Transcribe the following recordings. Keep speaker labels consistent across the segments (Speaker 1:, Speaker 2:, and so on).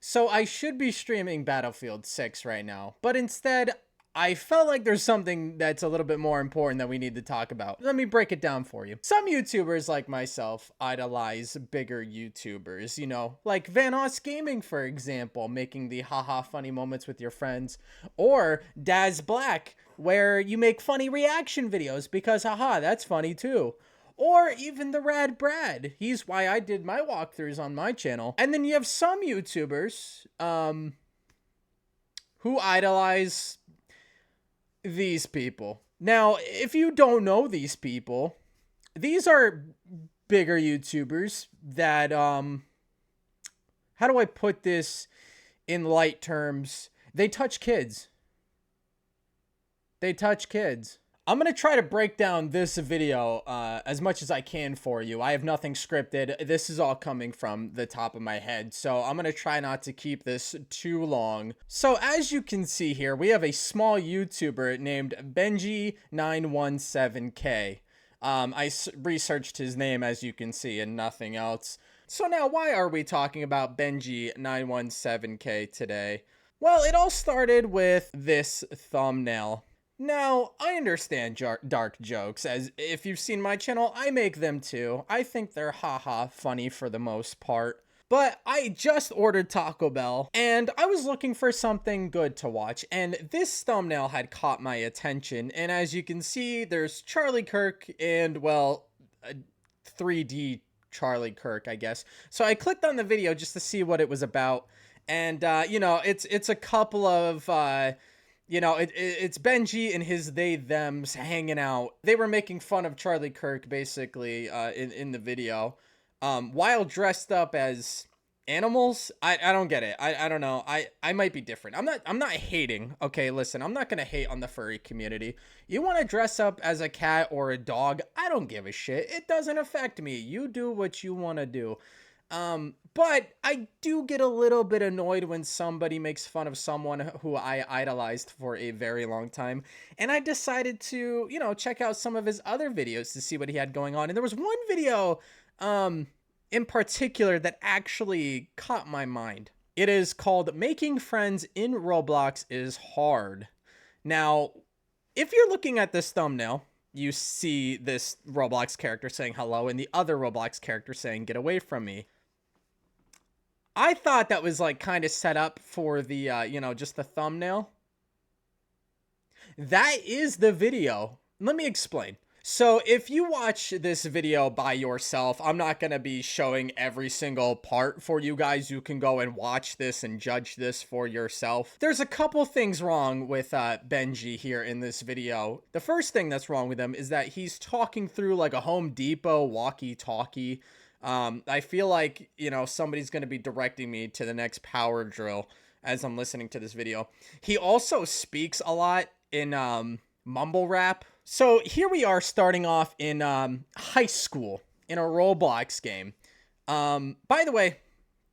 Speaker 1: So I should be streaming Battlefield 6 right now, but instead I felt like there's something that's a little bit more important that we need to talk about. Let me break it down for you. Some YouTubers like myself idolize bigger YouTubers, you know, like Vanoss Gaming, for example, making the haha funny moments with your friends, or Daz Black, where you make funny reaction videos because haha, that's funny too. Or even the Rad Brad. He's why I did my walkthroughs on my channel. And then you have some YouTubers who idolize these people. Now, if you don't know these people, these are bigger YouTubers that, how do I put this in light terms? They touch kids. They touch kids. I'm going to try to break down this video as much as I can for you. I have nothing scripted. This is all coming from the top of my head. So I'm going to try not to keep this too long. So as you can see here, we have a small YouTuber named Benji917k. I researched his name, as you can see, and nothing else. So now, why are we talking about Benji917k today? Well, it all started with this thumbnail. Now, I understand dark jokes, as if you've seen my channel, I make them too. I think they're haha funny for the most part. But I just ordered Taco Bell, and I was looking for something good to watch, and this thumbnail had caught my attention. And as you can see, there's Charlie Kirk and, well, 3D Charlie Kirk, I guess. So I clicked on the video just to see what it was about. And, you know, it's a couple of... you know, it's Benji and his they-thems hanging out. They were making fun of Charlie Kirk, basically, in the video, while dressed up as animals. I don't get it. I don't know. I might be different. I'm not hating. Okay, listen, I'm not gonna hate on the furry community. You want to dress up as a cat or a dog? I don't give a shit. It doesn't affect me. You do what you want to do. But I do get a little bit annoyed when somebody makes fun of someone who I idolized for a very long time. And I decided to, you know, check out some of his other videos to see what he had going on. And there was one video, in particular that actually caught my mind. It is called Making Friends in Roblox is Hard. Now, if you're looking at this thumbnail, you see this Roblox character saying hello and the other Roblox character saying get away from me. I thought that was like kind of set up for the, you know, just the thumbnail. That is the video. Let me explain. So if you watch this video by yourself, I'm not going to be showing every single part for you guys. You can go and watch this and judge this for yourself. There's a couple things wrong with Benji here in this video. The first thing that's wrong with him is that he's talking through like a Home Depot walkie-talkie. I feel like, you know, somebody's going to be directing me to the next power drill as I'm listening to this video. He also speaks a lot in mumble rap. So here we are starting off in high school in a Roblox game. By the way,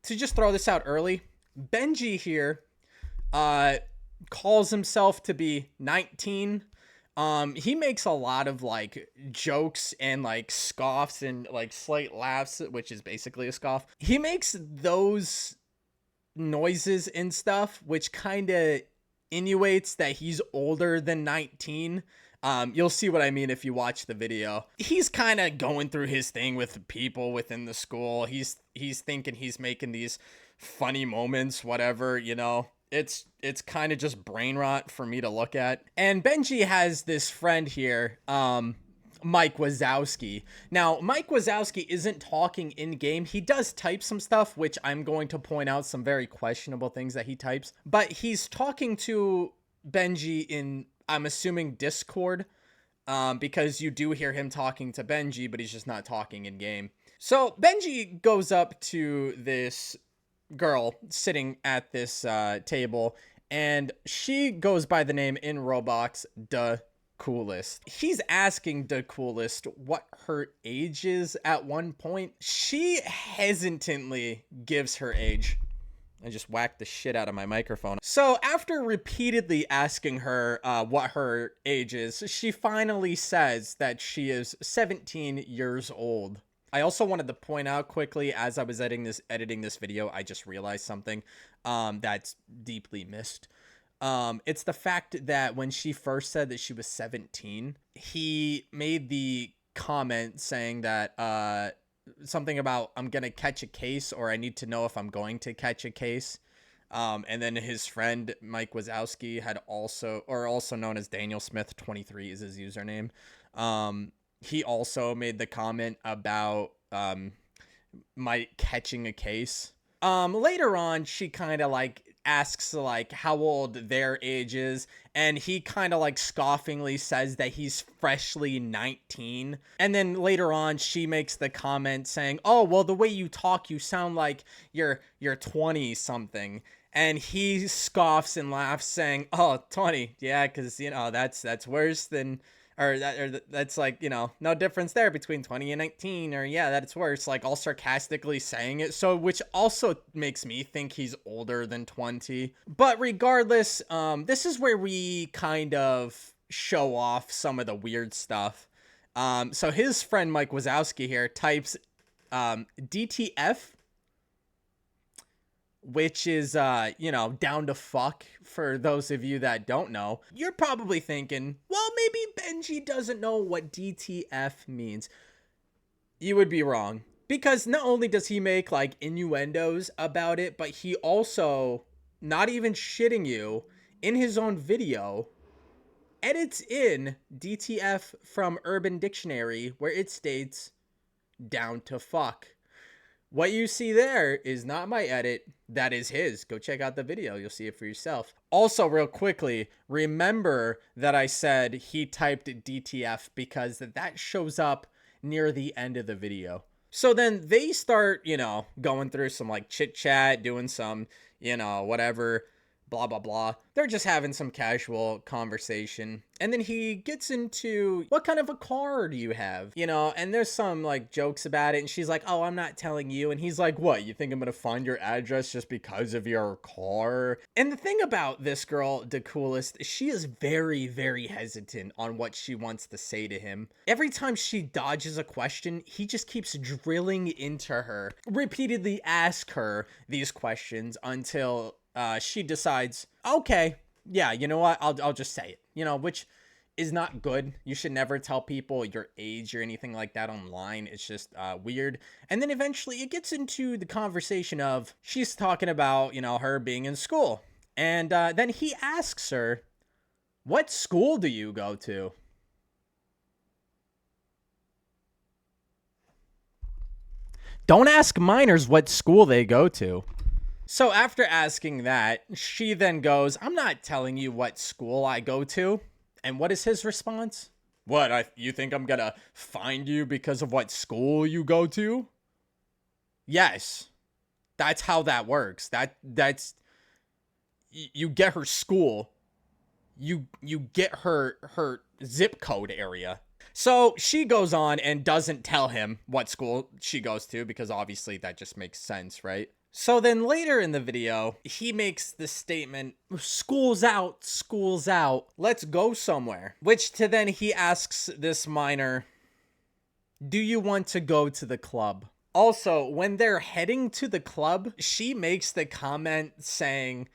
Speaker 1: to just throw this out early, Benji here calls himself to be 19. He makes a lot of like jokes and like scoffs and like slight laughs, which is basically a scoff. He makes those noises and stuff, which kind of insinuates that he's older than 19. You'll see what I mean if you watch the video. He's kind of going through his thing with people within the school. He's thinking he's making these funny moments, whatever, you know. It's kind of just brain rot for me to look at. And Benji has this friend here, Mike Wazowski. Now, Mike Wazowski isn't talking in-game. He does type some stuff, which I'm going to point out some very questionable things that he types. But he's talking to Benji in, I'm assuming, Discord, because you do hear him talking to Benji, but he's just not talking in-game. So Benji goes up to this girl sitting at this table, and she goes by the name in Roblox Da Coolest. He's asking Da Coolest what her age is at one point. She hesitantly gives her age. I just whacked the shit out of my microphone. So after repeatedly asking her what her age is, she finally says that she is 17 years old. I also wanted to point out quickly, as I was editing this video, I just realized something that's deeply missed. It's the fact that when she first said that she was 17, he made the comment saying that something about I'm gonna catch a case, or I need to know if I'm going to catch a case. And then his friend Mike Wazowski had also known as Daniel Smith 23 is his username. He also made the comment about Mike catching a case. Later on, she kind of like asks like how old their age is, and he kind of like scoffingly says that he's freshly 19. And then later on, she makes the comment saying, "Oh, well, the way you talk, you sound like you're 20 something." And he scoffs and laughs, saying, "Oh, 20, yeah, because you know that's worse than." That's like, you know, no difference there between 20 and 19, or yeah, that's worse, like all sarcastically saying it. So, which also makes me think he's older than 20. But regardless, this is where we kind of show off some of the weird stuff. So his friend Mike Wazowski here types DTF, which is, you know, down to fuck for those of you that don't know. You're probably thinking, well, maybe Benji doesn't know what DTF means. You would be wrong. Because not only does he make, like, innuendos about it, but he also, not even shitting you, in his own video, edits in DTF from Urban Dictionary, where it states, down to fuck. What you see there is not my edit. That is his. Go check out the video. You'll see it for yourself. Also, real quickly, remember that I said he typed DTF because that shows up near the end of the video. So then they start, you know, going through some like chit chat, doing some, you know, whatever, blah, blah, blah. They're just having some casual conversation. And then he gets into, what kind of a car do you have? You know, and there's some like jokes about it. And she's like, oh, I'm not telling you. And he's like, what? You think I'm going to find your address just because of your car? And the thing about this girl, the coolest, she is very, very hesitant on what she wants to say to him. Every time she dodges a question, he just keeps drilling into her, repeatedly ask her these questions until she decides, okay, yeah, you know what? I'll just say it, you know, which is not good. You should never tell people your age or anything like that online. It's just weird. And then eventually it gets into the conversation of she's talking about, you know, her being in school. And then he asks her, what school do you go to? Don't ask minors what school they go to. So after asking that, she then goes, I'm not telling you what school I go to. And what is his response? What, you think I'm gonna find you because of what school you go to? Yes. That's how that works. That's you get her school. You get her zip code area. So she goes on and doesn't tell him what school she goes to because obviously that just makes sense, right? So then later in the video, he makes the statement, school's out, let's go somewhere. Which to then he asks this minor, do you want to go to the club? Also, when they're heading to the club, she makes the comment saying,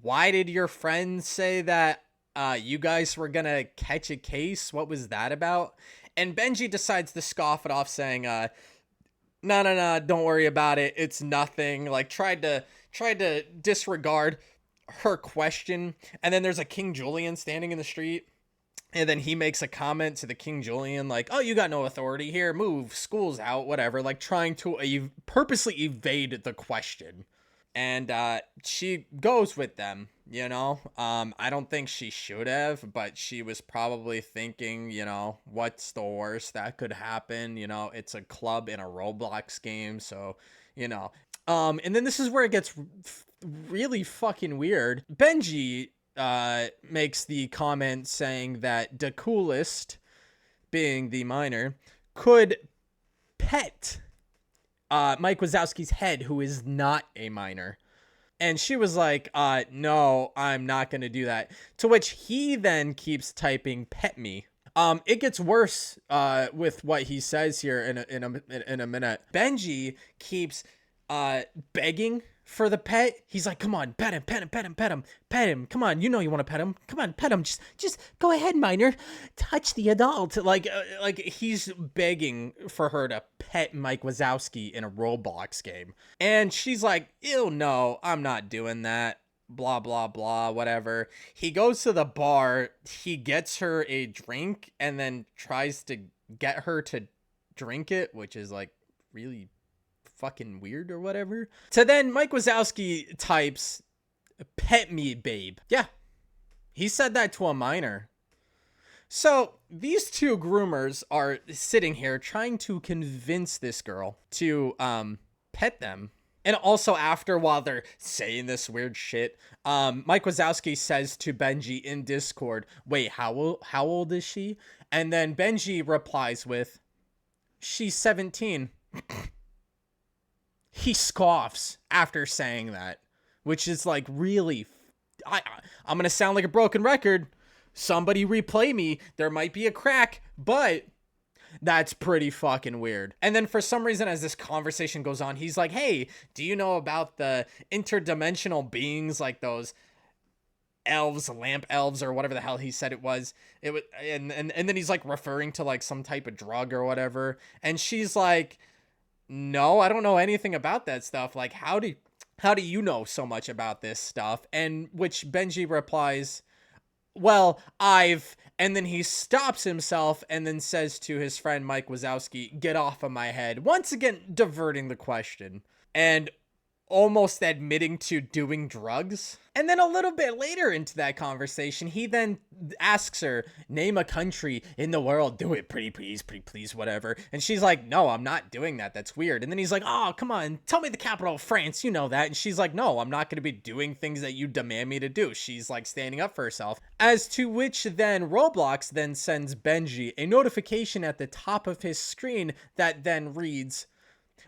Speaker 1: why did your friend say that you guys were gonna catch a case? What was that about? And Benji decides to scoff it off saying, no, don't worry about it. It's nothing. Like tried to disregard her question. And then there's a King Julian standing in the street. And then he makes a comment to the King Julian like, oh, you got no authority here. Move. School's out. Whatever. Like trying to purposely evade the question. And she goes with them, you know. I don't think she should have, but she was probably thinking, you know, what's the worst that could happen? You know, it's a club in a Roblox game, so, you know. And then this is where it gets really fucking weird. Benji makes the comment saying that the coolest, being the minor, could pet Mike Wazowski's head, who is not a minor. And she was like, no, I'm not going to do that. To which he then keeps typing, pet me. It gets worse with what he says here in a minute. Benji keeps begging for the pet. He's like, come on, pet him, pet him, pet him, pet him, pet him. Come on, you know you want to pet him. Come on, pet him. Just go ahead, minor. Touch the adult. Like he's begging for her to pet Mike Wazowski in a Roblox game. And she's like, ew, no, I'm not doing that. Blah, blah, blah, whatever. He goes to the bar, he gets her a drink, and then tries to get her to drink it, which is like really fucking weird or whatever. So then Mike Wazowski types, pet me, babe. Yeah, he said that to a minor. So these two groomers are sitting here trying to convince this girl to pet them. And also after, while they're saying this weird shit, Mike Wazowski says to Benji in Discord, wait, how old is she? And then Benji replies with, she's 17. He scoffs after saying that, which is like really, I'm going to sound like a broken record. Somebody replay me. There might be a crack, but that's pretty fucking weird. And then for some reason, as this conversation goes on, he's like, hey, do you know about the interdimensional beings, like those elves, lamp elves, or whatever the hell he said it was? It was, and then he's like referring to like some type of drug or whatever. And she's like, no, I don't know anything about that stuff. Like, how do you know so much about this stuff? And which Benji replies, well, and then he stops himself and then says to his friend Mike Wazowski, get off of my head. Once again, diverting the question and almost admitting to doing drugs. And then a little bit later into that conversation, he then asks her, name a country in the world. Do it, pretty please, whatever. And she's like, no, I'm not doing that. That's weird. And then he's like, oh, come on, tell me the capital of France. You know that. And she's like, no, I'm not going to be doing things that you demand me to do. She's like standing up for herself. As to which then Roblox then sends Benji a notification at the top of his screen that then reads,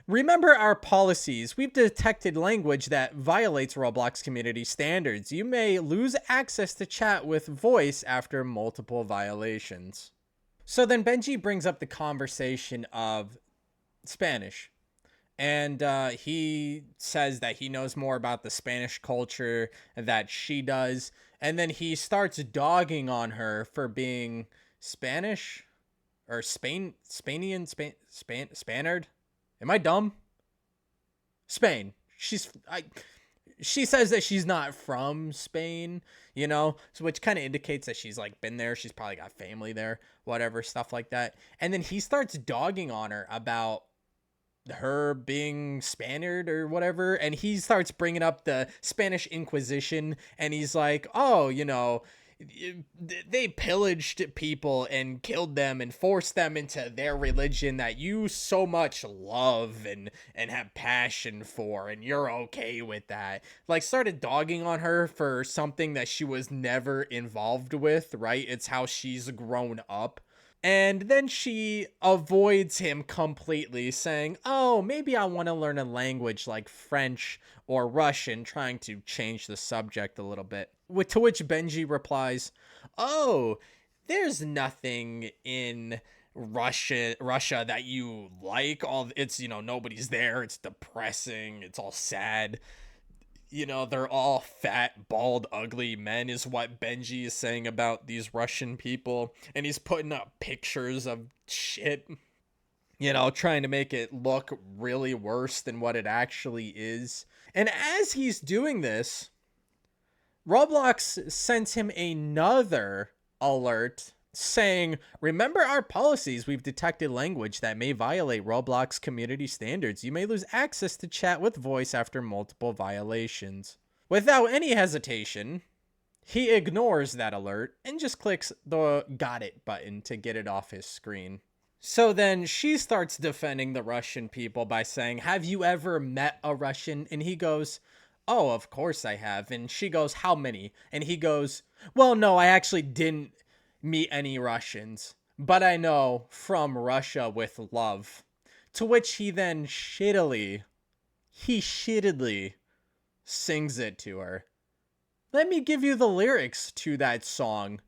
Speaker 1: remember our policies. We've detected language that violates Roblox community standards. You may lose access to chat with voice after multiple violations. So then Benji brings up the conversation of Spanish. And he says that he knows more about the Spanish culture that she does. And then he starts dogging on her for being Spanish or Spaniard. Am I dumb? Spain. She says that she's not from Spain, you know, so which kind of indicates that she's like been there. She's probably got family there, whatever, stuff like that. And then he starts dogging on her about her being Spaniard or whatever. And he starts bringing up the Spanish Inquisition. And he's like, oh, you know, they pillaged people and killed them and forced them into their religion that you so much love and have passion for, and you're okay with that. Like, started dogging on her for something that she was never involved with, right? It's how she's grown up. And then she avoids him completely, saying, oh, maybe I want to learn a language like French or Russian, trying to change the subject a little bit. To which Benji replies, oh, there's nothing in Russia that you like. It's, you know, nobody's there. It's depressing. It's all sad. You know, they're all fat, bald, ugly men is what Benji is saying about these Russian people. And he's putting up pictures of shit, you know, trying to make it look really worse than what it actually is. And as he's doing this, Roblox sends him another alert saying, remember our policies. We've detected language that may violate Roblox community standards. You may lose access to chat with voice after multiple violations. Without any hesitation, he ignores that alert and just clicks the got it button to get it off his screen. So then she starts defending the Russian people by saying, have you ever met a Russian? And he goes, oh, of course I have. And she goes, how many? And he goes, well, no, I actually didn't meet any Russians, but I know from Russia with love. To which he then shittily sings it to her. Let me give you the lyrics to that song.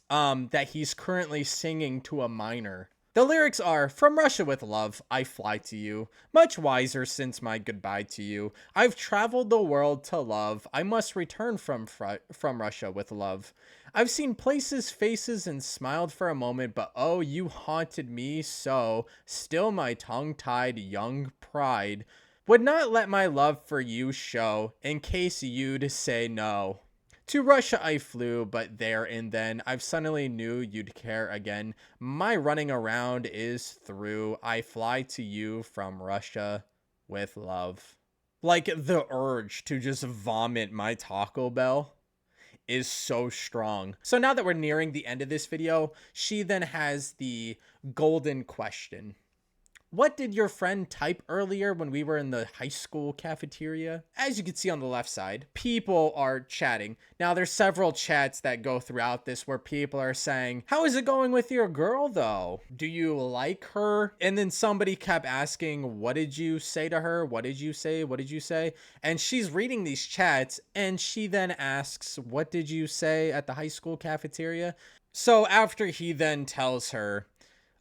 Speaker 1: that he's currently singing to a minor. The lyrics are, "From Russia with love, I fly to you, much wiser since my goodbye to you. I've traveled the world to love, I must return from Russia with love. I've seen places, faces, and smiled for a moment, but oh, you haunted me so. Still my tongue-tied young pride would not let my love for you show, in case you'd say no. To Russia I flew, but there and then I've suddenly knew you'd care again. My running around is through. I fly to you from Russia with love." Like, the urge to just vomit my Taco Bell is so strong. So now that we're nearing the end of this video, she then has the golden question. What did your friend type earlier when we were in the high school cafeteria? As you can see on the left side, people are chatting. Now, there's several chats that go throughout this where people are saying, "How is it going with your girl, though? Do you like her?" And then somebody kept asking, "What did you say to her? What did you say? What did you say?" And she's reading these chats, and she then asks, "What did you say at the high school cafeteria?" So after he then tells her,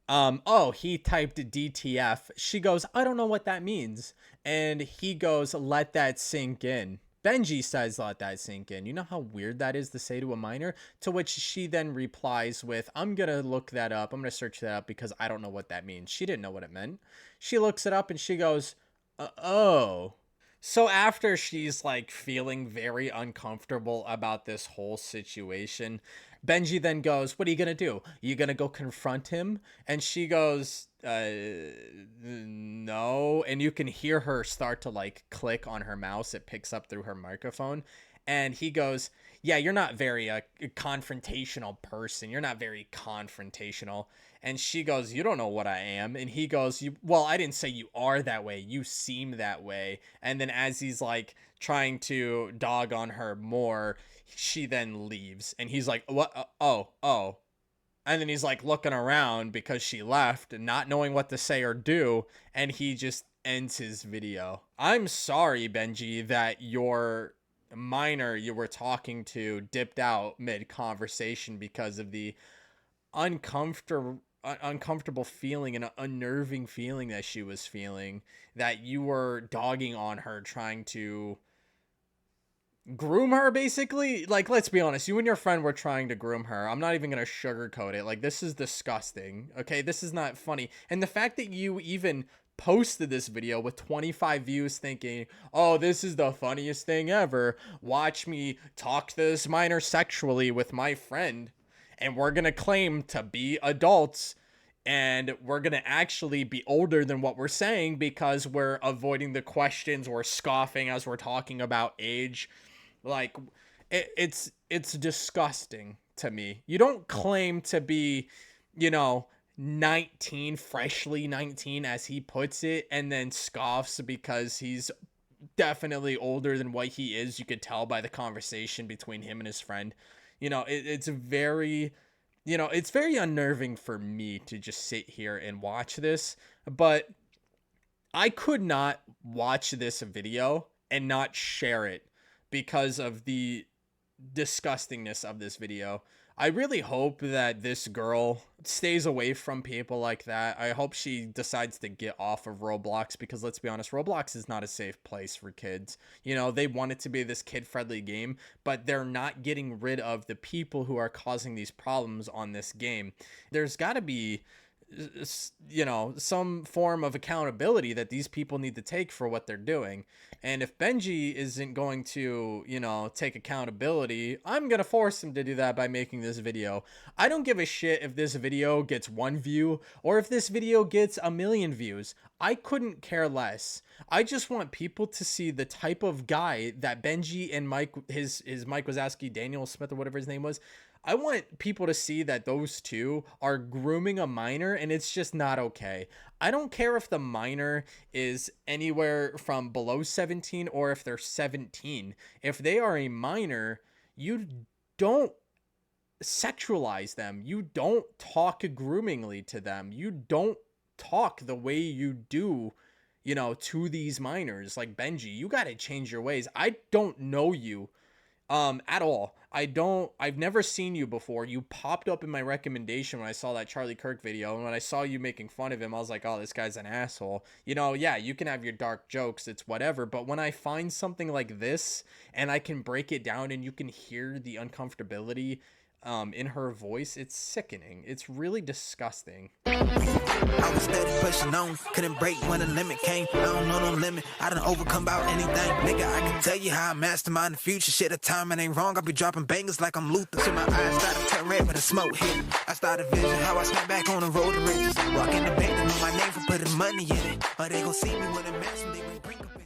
Speaker 1: "Oh, he typed DTF," she goes, "I don't know what that means." And he goes, "Let that sink in." Benji says, "Let that sink in." You know how weird that is to say to a minor? To which she then replies with, "I'm gonna look that up. I'm gonna search that up because I don't know what that means." She didn't know what it meant. She looks it up and she goes, "Oh." So after she's like feeling very uncomfortable about this whole situation, Benji then goes, "What are you gonna do? You gonna go confront him?" And she goes, "No." And you can hear her start to like click on her mouse. It picks up through her microphone. And he goes, "Yeah, you're not very a confrontational person. You're not very confrontational." And she goes, "You don't know what I am." And he goes, "Well, I didn't say you are that way. You seem that way." And then as he's like trying to dog on her more, she then leaves. And he's like, "What? Oh." And then he's like looking around because she left and not knowing what to say or do. And he just ends his video. I'm sorry, Benji, that your minor you were talking to dipped out mid conversation because of the uncomfortable feeling and unnerving feeling that she was feeling, that you were dogging on her, trying to groom her, basically. Like, let's be honest, you and your friend were trying to groom her. I'm not even gonna sugarcoat it. Like, this is disgusting. Okay, this is not funny. And the fact that you even posted this video with 25 views thinking, "Oh, this is the funniest thing ever, watch me talk to this minor sexually with my friend, and we're gonna claim to be adults, and we're gonna actually be older than what we're saying because we're avoiding the questions or scoffing as we're talking about age." Like, it's disgusting to me. You don't claim to be, 19, freshly 19, as he puts it, and then scoffs because he's definitely older than what he is. You could tell by the conversation between him and his friend. It's very, it's very unnerving for me to just sit here and watch this. But I could not watch this video and not share it because of the disgustingness of this video. I really hope that this girl stays away from people like that. I hope she decides to get off of Roblox, because let's be honest, Roblox is not a safe place for kids. They want it to be this kid-friendly game, but they're not getting rid of the people who are causing these problems on this game. There's got to be some form of accountability that these people need to take for what they're doing. And if Benji isn't going to, take accountability, I'm going to force him to do that by making this video. I don't give a shit if this video gets 1 view or if this video gets 1,000,000 views. I couldn't care less. I just want people to see the type of guy that Benji and Mike, his Mike Wazowski, Daniel Smith, or whatever his name was. I want people to see that those two are grooming a minor, and it's just not okay. I don't care if the minor is anywhere from below 17 or if they're 17. If they are a minor, you don't sexualize them. You don't talk groomingly to them. You don't talk the way you do, to these minors. Like, Benji, you got to change your ways. I don't know you. At all. I've never seen you before. You popped up in my recommendation when I saw that Charlie Kirk video, and when I saw you making fun of him, I was like, oh, this guy's an asshole. You know, yeah, you can have your dark jokes, it's whatever, but when I find something like this and I can break it down and you can hear the uncomfortability in her voice, it's sickening. It's really disgusting.
Speaker 2: I was steady pushing on, couldn't break when the limit came. I don't know no limit, I done overcome about anything. Nigga, I can tell you how I mastermind the future. Shit, the timing ain't wrong, I be dropping bangers like I'm Luther. So my eyes started turn red when the smoke hit. I started vision how I snap back on the road to riches. Walking the bank, they know my name for putting money in it. Or they gon' see me with a mess when they bring up